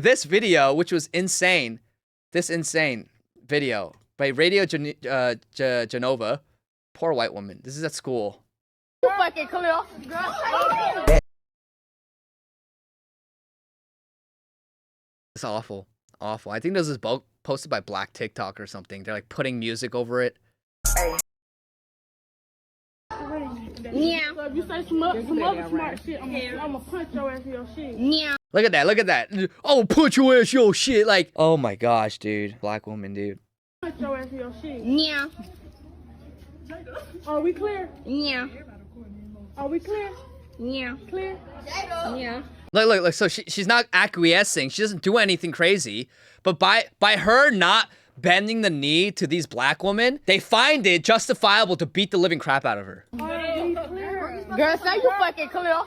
This video, which was insane, this insane video by Radio Genova, poor white woman. This is at school. Fucking clear. It's awful, awful. I think this is posted by Black TikTok or something. They're like putting music over it. Yeah. So if you say some other smart shit, I'm gonna punch your ass in your shit. Yeah. Look at that, look at that. Oh, put your ass your shit. Like, oh my gosh, dude. Black woman, dude. Punch your ass in your shit. Yeah. Are we clear? Yeah. Are we clear? Yeah. Clear? Yeah. Look. So she's not acquiescing. She doesn't do anything crazy. But by her not bending the knee to these black women, they find it justifiable to beat the living crap out of her. Girl, say you fucking clear.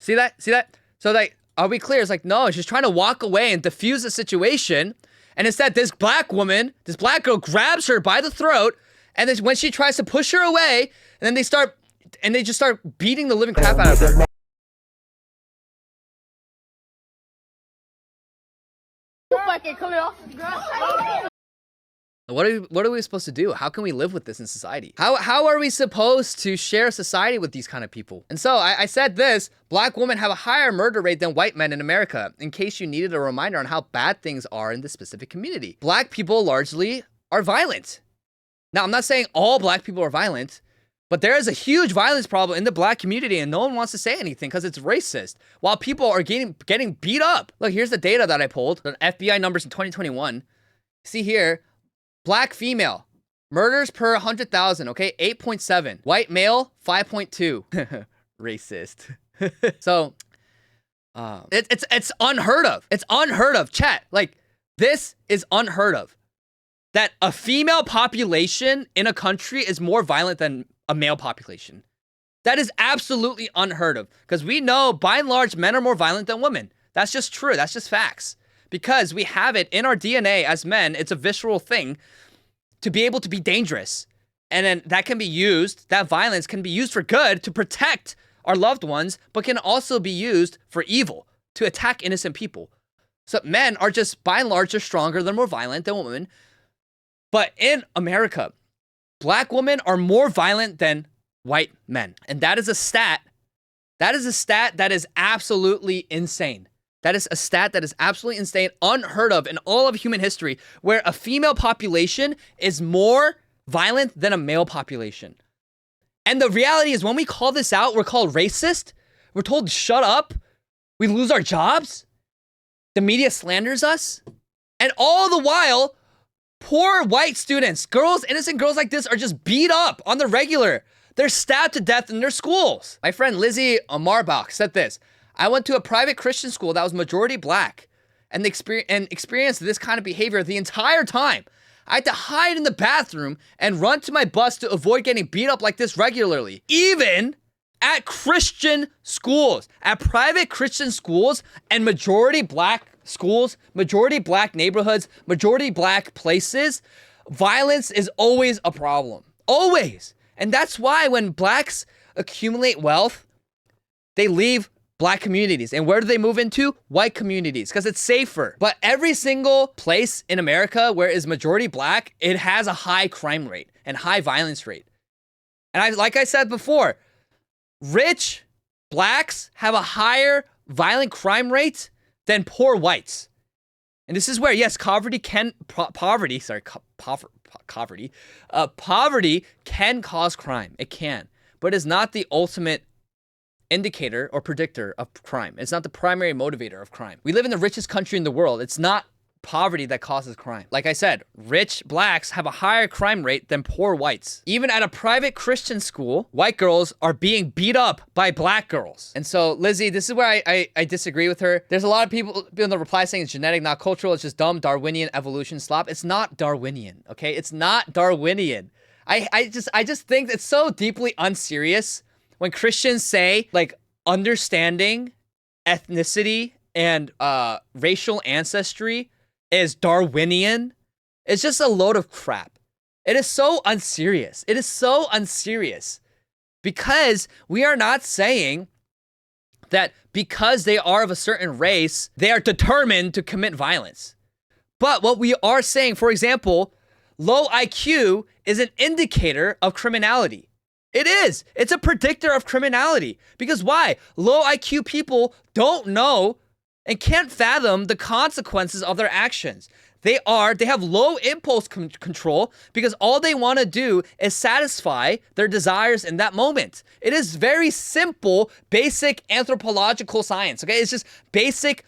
See that? See that? So like, are we clear? It's like, no, she's trying to walk away and diffuse the situation. And instead, this black woman, this black girl grabs her by the throat. And then when she tries to push her away, and then they just start beating the living crap out of her. You fucking clear. What are we supposed to do? How can we live with this in society? How are we supposed to share society with these kind of people? And so I said this, black women have a higher murder rate than white men in America, in case you needed a reminder on how bad things are in this specific community. Black people largely are violent. Now, I'm not saying all black people are violent, but there is a huge violence problem in the black community and no one wants to say anything because it's racist. While people are getting beat up. Look, here's the data that I pulled, the FBI numbers in 2021. See here, black female, murders per 100,000, okay? 8.7. White male, 5.2. Racist. So, it's unheard of. It's unheard of, chat. Like, this is unheard of. That a female population in a country is more violent than a male population. That is absolutely unheard of. Because we know, by and large, men are more violent than women. That's just true. That's just facts. Because we have it in our DNA as men, it's a visceral thing to be able to be dangerous. And then that can be used, that violence can be used for good to protect our loved ones, but can also be used for evil, to attack innocent people. So men are just, by and large, are stronger, they're more violent than women. But in America, black women are more violent than white men. And that is a stat. That is a stat that is absolutely insane. That is a stat that is absolutely insane, unheard of in all of human history, where a female population is more violent than a male population. And the reality is, when we call this out, we're called racist. We're told to shut up. We lose our jobs. The media slanders us. And all the while, poor white students, girls, innocent girls like this are just beat up on the regular. They're stabbed to death in their schools. My friend Lizzie Marbach said this: I went to a private Christian school that was majority black and experienced this kind of behavior the entire time. I had to hide in the bathroom and run to my bus to avoid getting beat up like this regularly. Even at Christian schools, at private Christian schools and majority black schools, majority black neighborhoods, majority black places, violence is always a problem. Always. And that's why when blacks accumulate wealth, they leave black communities. And where do they move into? White communities, because it's safer. But every single place in America where is majority black, it has a high crime rate and high violence rate. And like I said before, rich blacks have a higher violent crime rate than poor whites. And this is where, yes, poverty can cause crime. It can, but it's not the ultimate indicator or predictor of crime. It's not the primary motivator of crime. We live in the richest country in the world. It's not poverty that causes crime. Like I said, rich blacks have a higher crime rate than poor whites. Even at a private Christian school, white girls are being beat up by black girls. And so, Lizzie, this is where I disagree with her. There's a lot of people in the reply saying it's genetic, not cultural. It's just dumb Darwinian evolution slop. It's not Darwinian, okay? It's not Darwinian. I just think it's so deeply unserious when Christians say, like, understanding ethnicity and racial ancestry is Darwinian. It's just a load of crap. It is so unserious. It is so unserious because we are not saying that because they are of a certain race, they are determined to commit violence. But what we are saying, for example, low IQ is an indicator of criminality. It is. It's a predictor of criminality. Because why? Low IQ people don't know and can't fathom the consequences of their actions. They have low impulse control because all they want to do is satisfy their desires in that moment. It is very simple, basic anthropological science, okay? It's just basic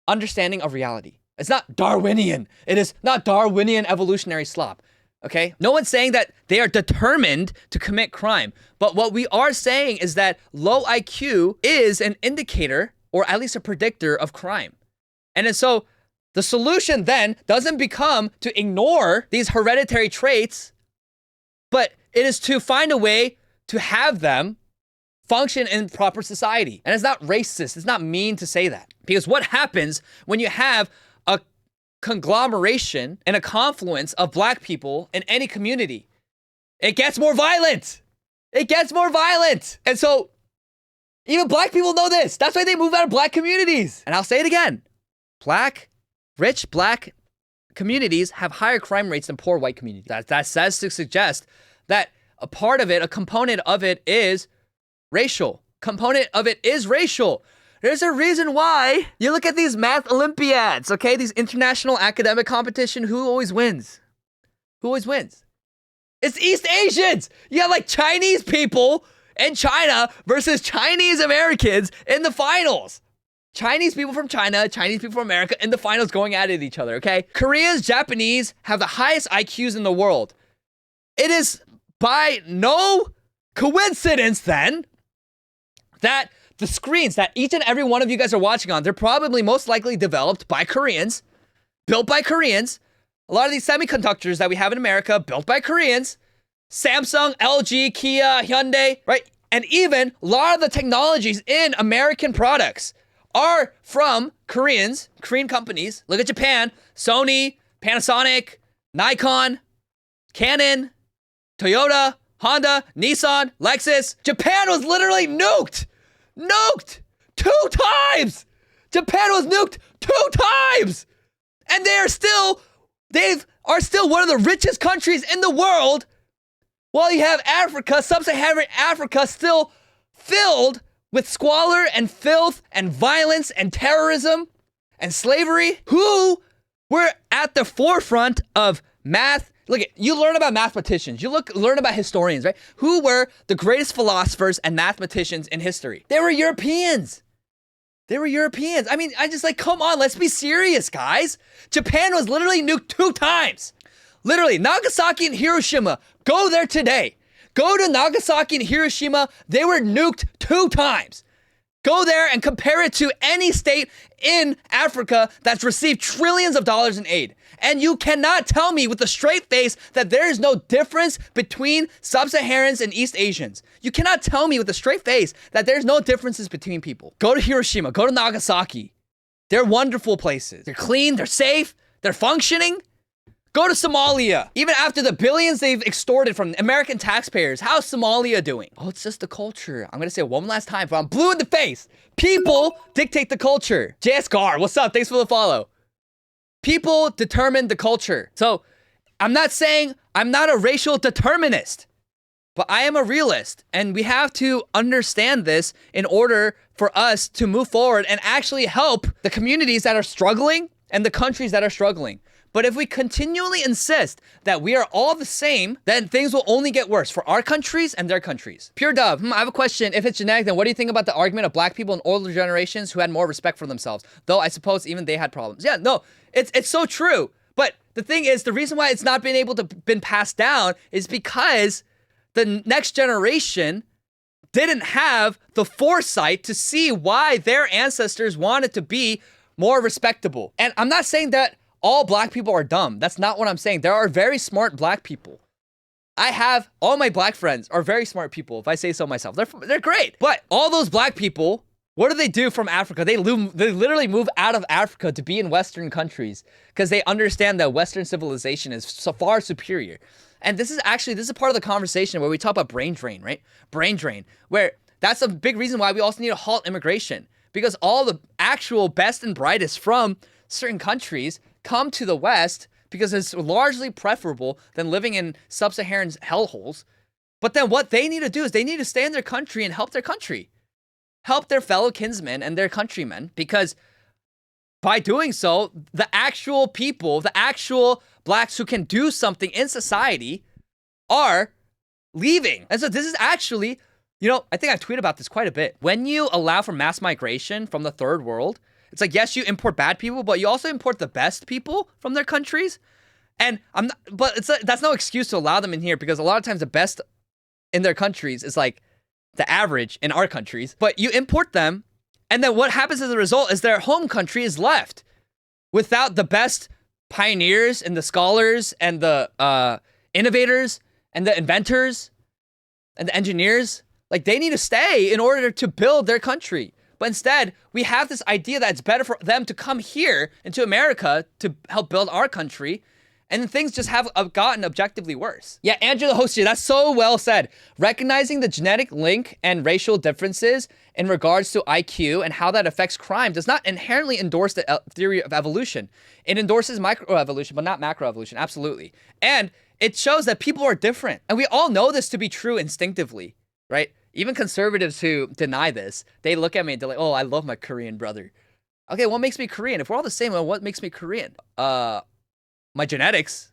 understanding of reality. It's not Darwinian. It is not Darwinian evolutionary slop, okay? No one's saying that they are determined to commit crime. But what we are saying is that low IQ is an indicator or at least a predictor of crime. And so the solution then doesn't become to ignore these hereditary traits, but it is to find a way to have them function in proper society. And it's not racist. It's not mean to say that. Because what happens when you have a conglomeration and a confluence of black people in any community? It gets more violent. It gets more violent. And so even black people know this. That's why they move out of black communities. And I'll say it again. Rich black communities have higher crime rates than poor white communities. That says to suggest that a part of it, a component of it is racial. There's a reason why you look at these math Olympiads, okay? These international academic competition, who always wins? It's East Asians. You have like Chinese people in China versus Chinese Americans in the finals. Chinese people from China, Chinese people from America in the finals going at it each other, okay? Koreans, Japanese have the highest IQs in the world. It is by no coincidence then that the screens that each and every one of you guys are watching on, they're probably most likely developed by Koreans, built by Koreans. A lot of these semiconductors that we have in America, built by Koreans. Samsung, LG, Kia, Hyundai, right? And even a lot of the technologies in American products are from Korean companies. Look at Japan, Sony, Panasonic, Nikon, Canon, Toyota, Honda, Nissan, Lexus. Japan was literally nuked 2 times. Japan was nuked 2 times. And they are still one of the richest countries in the world. While you have Africa, sub-Saharan Africa, still filled with squalor and filth and violence and terrorism and slavery, who were at the forefront of math. Look, you learn about mathematicians. You learn about historians, right? Who were the greatest philosophers and mathematicians in history? They were Europeans. I mean, come on, let's be serious, guys. Japan was literally nuked 2 times. Literally, Nagasaki and Hiroshima. Go there today. Go to Nagasaki and Hiroshima. They were nuked 2 times. Go there and compare it to any state in Africa that's received trillions of dollars in aid. And you cannot tell me with a straight face that there is no difference between sub-Saharans and East Asians. You cannot tell me with a straight face that there's no differences between people. Go to Hiroshima. Go to Nagasaki. They're wonderful places. They're clean. They're safe. They're functioning. Go to Somalia. Even after the billions they've extorted from American taxpayers, how's Somalia doing? Oh, it's just the culture. I'm gonna say it one last time, but I'm blue in the face. People dictate the culture. JS Gar, what's up? Thanks for the follow. People determine the culture. So I'm not saying I'm not a racial determinist, but I am a realist. And we have to understand this in order for us to move forward and actually help the communities that are struggling and the countries that are struggling. But if we continually insist that we are all the same, then things will only get worse for our countries and their countries. Pure Dove, I have a question. If it's genetic, then what do you think about the argument of black people in older generations who had more respect for themselves? Though I suppose even they had problems. Yeah, no, it's so true. But the thing is, the reason why it's not been able to been passed down is because the next generation didn't have the foresight to see why their ancestors wanted to be more respectable. And I'm not saying that all black people are dumb. That's not what I'm saying. There are very smart black people. I have all my black friends are very smart people, if I say so myself. They're great. But all those black people, what do they do from Africa? They literally move out of Africa to be in Western countries because they understand that Western civilization is so far superior. And this is part of the conversation where we talk about brain drain, right? Brain drain, where that's a big reason why we also need to halt immigration, because all the actual best and brightest from certain countries come to the West because it's largely preferable than living in sub-Saharan hellholes. But then what they need to do is they need to stay in their country and help their country, help their fellow kinsmen and their countrymen, because by doing so, the actual people, the actual blacks who can do something in society are leaving. And so this is actually, you know, I think I've tweeted about this quite a bit. When you allow for mass migration from the third world, it's like, yes, you import bad people, but you also import the best people from their countries. And that's no excuse to allow them in here, because a lot of times the best in their countries is like the average in our countries, but you import them. And then what happens as a result is their home country is left without the best pioneers and the scholars and the innovators and the inventors and the engineers. Like, they need to stay in order to build their country. But instead, we have this idea that it's better for them to come here into America to help build our country. And things just have gotten objectively worse. Yeah, Andrew the host here, that's so well said. Recognizing the genetic link and racial differences in regards to IQ and how that affects crime does not inherently endorse the theory of evolution. It endorses microevolution, but not macroevolution, absolutely. And it shows that people are different. And we all know this to be true instinctively, right? Even conservatives who deny this, they look at me and they're like, oh, I love my Korean brother. Okay, what makes me Korean? If we're all the same, well, what makes me Korean? My genetics.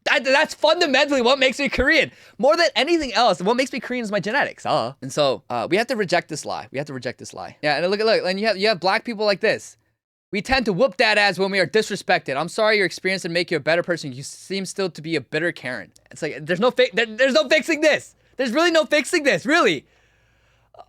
That's fundamentally what makes me Korean. More than anything else, what makes me Korean is my genetics. And so we have to reject this lie. We have to reject this lie. Yeah, and look, and you have black people like this. We tend to whoop that ass when we are disrespected. I'm sorry your experience didn't make you a better person. You seem still to be a bitter Karen. It's like, there's no fixing this. There's really no fixing this, really.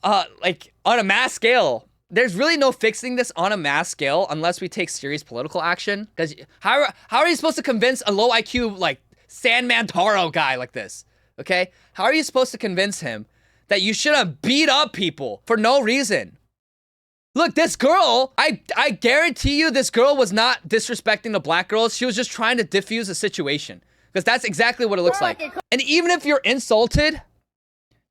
Like, on a mass scale, there's really no fixing this on a mass scale unless we take serious political action. Because how are you supposed to convince a low IQ, like, Sandman Taro guy like this? Okay? How are you supposed to convince him that you shouldn't beat up people for no reason? Look, this girl, I guarantee you this girl was not disrespecting the black girls. She was just trying to diffuse a situation. Because that's exactly what it looks like. And even if you're insulted,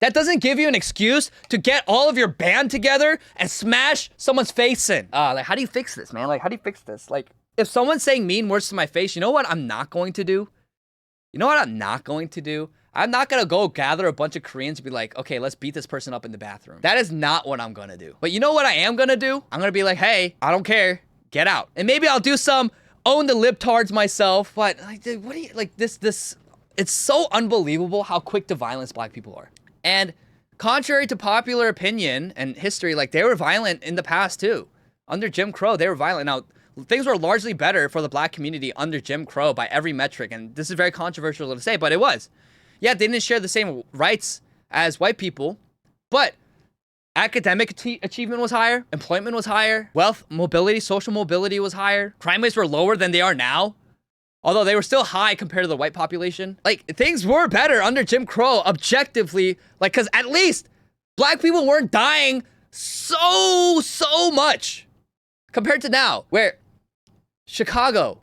that doesn't give you an excuse to get all of your band together and smash someone's face in. Like, how do you fix this, man? Like, how do you fix this? Like, if someone's saying mean words to my face, you know what I'm not going to do? You know what I'm not going to do? I'm not gonna go gather a bunch of Koreans and be like, okay, let's beat this person up in the bathroom. That is not what I'm gonna do. But you know what I am gonna do? I'm gonna be like, hey, I don't care. Get out. And maybe I'll do some own the libtards myself. But, like, dude, what do you, like, this, it's so unbelievable how quick to violence black people are. And contrary to popular opinion and history, like, they were violent in the past too. Under Jim Crow, they were violent. Now, things were largely better for the black community under Jim Crow by every metric. And this is very controversial to say, but it was. Yeah, they didn't share the same rights as white people, but academic achievement was higher, employment was higher, wealth, mobility, social mobility was higher. Crime rates were lower than they are now. Although they were still high compared to the white population. Like, things were better under Jim Crow, objectively. Like, because at least black people weren't dying so much compared to now. Where Chicago,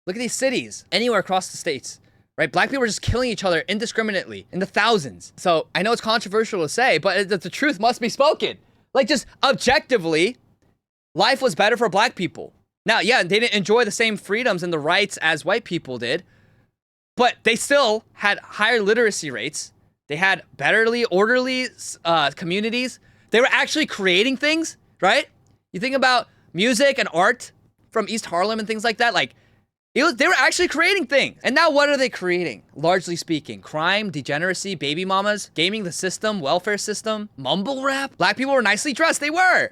look at these cities, anywhere across the states, right? Black people are just killing each other indiscriminately in the thousands. So I know it's controversial to say, but the truth must be spoken. Like, just objectively, life was better for black people. Now, yeah, they didn't enjoy the same freedoms and the rights as white people did, but they still had higher literacy rates. They had betterly orderly communities. They were actually creating things, right? You think about music and art from East Harlem and things like that. Like, they were actually creating things. And now what are they creating? Largely speaking, crime, degeneracy, baby mamas, gaming the system, welfare system, mumble rap. Black people were nicely dressed. They were.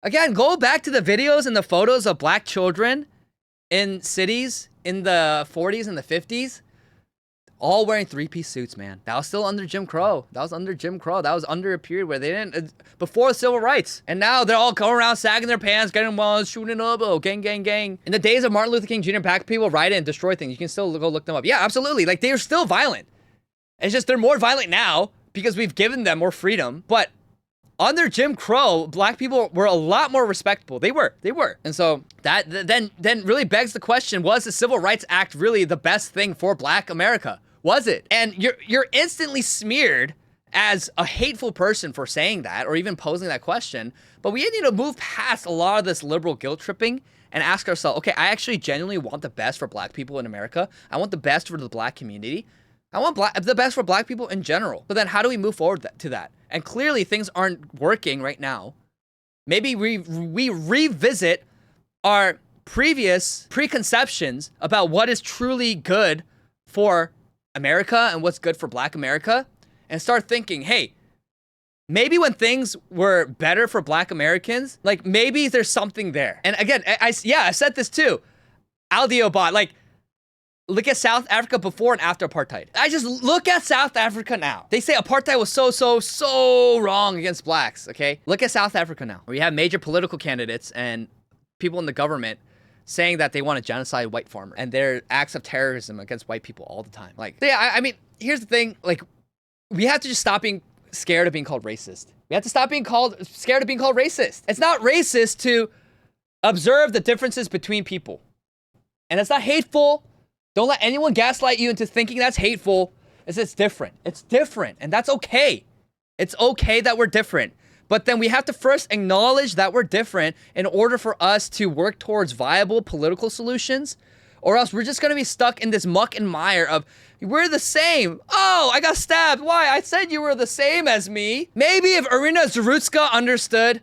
Again, go back to the videos and the photos of black children in cities in the 40s and the 50s, all wearing three-piece suits, man. That was still under Jim Crow. That was under Jim Crow. That was under a period where they didn't, before civil rights. And now they're all going around sagging their pants, getting walls, shooting up, oh, gang, gang, gang. In the days of Martin Luther King Jr., black people riot and destroy things. You can still go look them up. Yeah, absolutely. Like, they are still violent. It's just they're more violent now because we've given them more freedom. But under Jim Crow, black people were a lot more respectable. They were. And so that then really begs the question, was the Civil Rights Act really the best thing for black America? Was it? And you're instantly smeared as a hateful person for saying that or even posing that question, but we need to move past a lot of this liberal guilt tripping and ask ourselves, okay, I actually genuinely want the best for black people in America. I want the best for the black community. I want the best for black people in general. But then how do we move forward to that? And clearly things aren't working right now. Maybe we revisit our previous preconceptions about what is truly good for America and what's good for black America and start thinking, hey, maybe when things were better for black Americans, like maybe there's something there. And again, I said this too. Aldiobot, like, look at South Africa before and after apartheid. I just look at South Africa now. They say apartheid was so wrong against blacks, okay? Look at South Africa now. We have major political candidates and people in the government saying that they want to genocide white farmers and their acts of terrorism against white people all the time. Like, yeah, I mean, here's the thing. Like, we have to just stop being scared of being called racist. We have to stop being scared of being called racist. It's not racist to observe the differences between people. And it's not hateful. Don't let anyone gaslight you into thinking that's hateful. It's different. It's different. And that's okay. It's okay that we're different. But then we have to first acknowledge that we're different in order for us to work towards viable political solutions. Or else we're just going to be stuck in this muck and mire of, we're the same. Oh, I got stabbed. Why? I said you were the same as me. Maybe if Irina Zarutska understood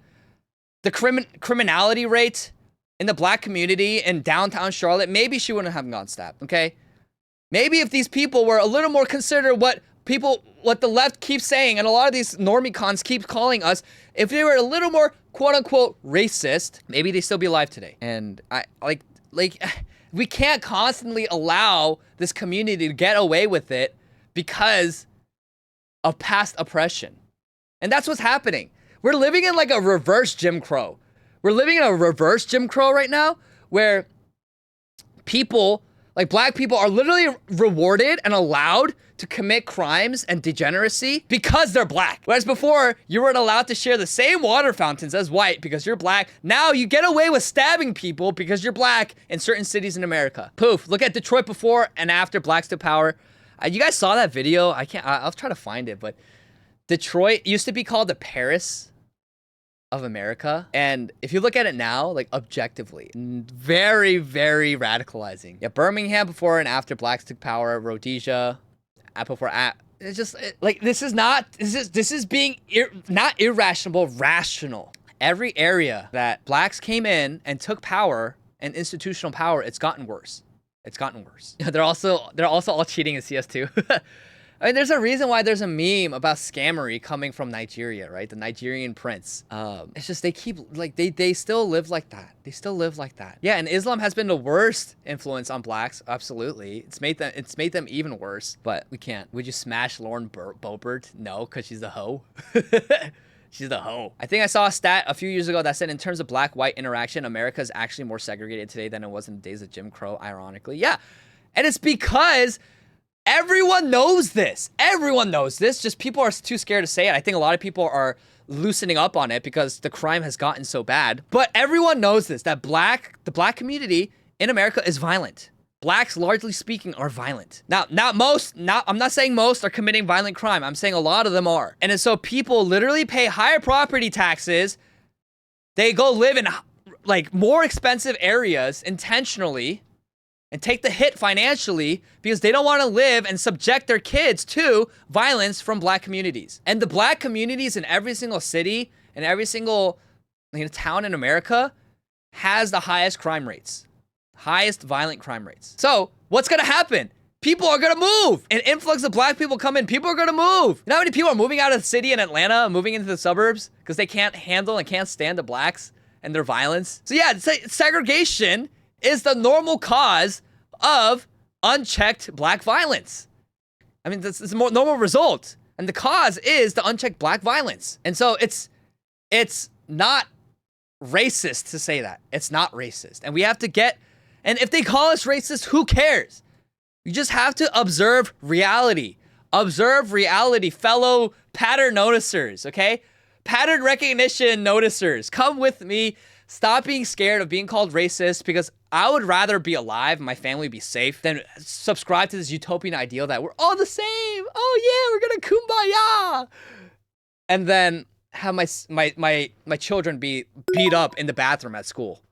the criminality rate in the black community in downtown Charlotte, maybe she wouldn't have gotten stabbed, okay? Maybe if these people were a little more considerate what the left keeps saying, and a lot of these normie cons keep calling us, if they were a little more quote-unquote racist, maybe they'd still be alive today. And we can't constantly allow this community to get away with it because of past oppression. And that's what's happening. We're living in like a reverse Jim Crow. We're living in a reverse Jim Crow right now where people, like black people, are literally rewarded and allowed to commit crimes and degeneracy because they're black. Whereas before, you weren't allowed to share the same water fountains as white because you're black. Now you get away with stabbing people because you're black in certain cities in America. Poof, look at Detroit before and after Blacks to Power. You guys saw that video? I'll try to find it, but Detroit used to be called the Paris of America. And if you look at it now, like objectively, very, very radicalizing. Yeah, Birmingham before and after Blacks took power, Rhodesia, it's just like, this is being not irrational, rational. Every area that blacks came in and took power and institutional power, it's gotten worse. It's gotten worse. They're also all cheating in CS2. I mean, there's a reason why there's a meme about scammery coming from Nigeria, right? The Nigerian prince. It's just they keep like they still live like that. They still live like that. Yeah, and Islam has been the worst influence on blacks. Absolutely, it's made them even worse. But we can't. Would you smash Lauren Boebert? No, because she's a hoe. She's the hoe. I think I saw a stat a few years ago that said in terms of black-white interaction, America is actually more segregated today than it was in the days of Jim Crow. Ironically, yeah, and it's because everyone knows this. Everyone knows this. Just people are too scared to say it. I think a lot of people are loosening up on it because the crime has gotten so bad. But everyone knows this, that the black community in America is violent. Blacks, largely speaking, are violent. Now, I'm not saying most are committing violent crime. I'm saying a lot of them are. And so people literally pay higher property taxes. They go live in like more expensive areas intentionally and take the hit financially because they don't want to live and subject their kids to violence from black communities. And the black communities in every single city and every single town in America has the highest crime rates, highest violent crime rates. So what's going to happen? People are going to move. An influx of black people come in. People are going to move. You know how many people are moving out of the city in Atlanta, moving into the suburbs because they can't handle and can't stand the blacks and their violence? So yeah, segregation is the normal cause of unchecked black violence. I mean, this is a more normal result. And the cause is the unchecked black violence. And so it's not racist to say that. It's not racist. And we have to and if they call us racist, who cares? You just have to observe reality. Observe reality, fellow pattern noticers, okay? Pattern recognition noticers. Come with me. Stop being scared of being called racist, because I would rather be alive and my family be safe than subscribe to this utopian ideal that we're all the same. Oh yeah, we're gonna kumbaya. And then have my children be beat up in the bathroom at school.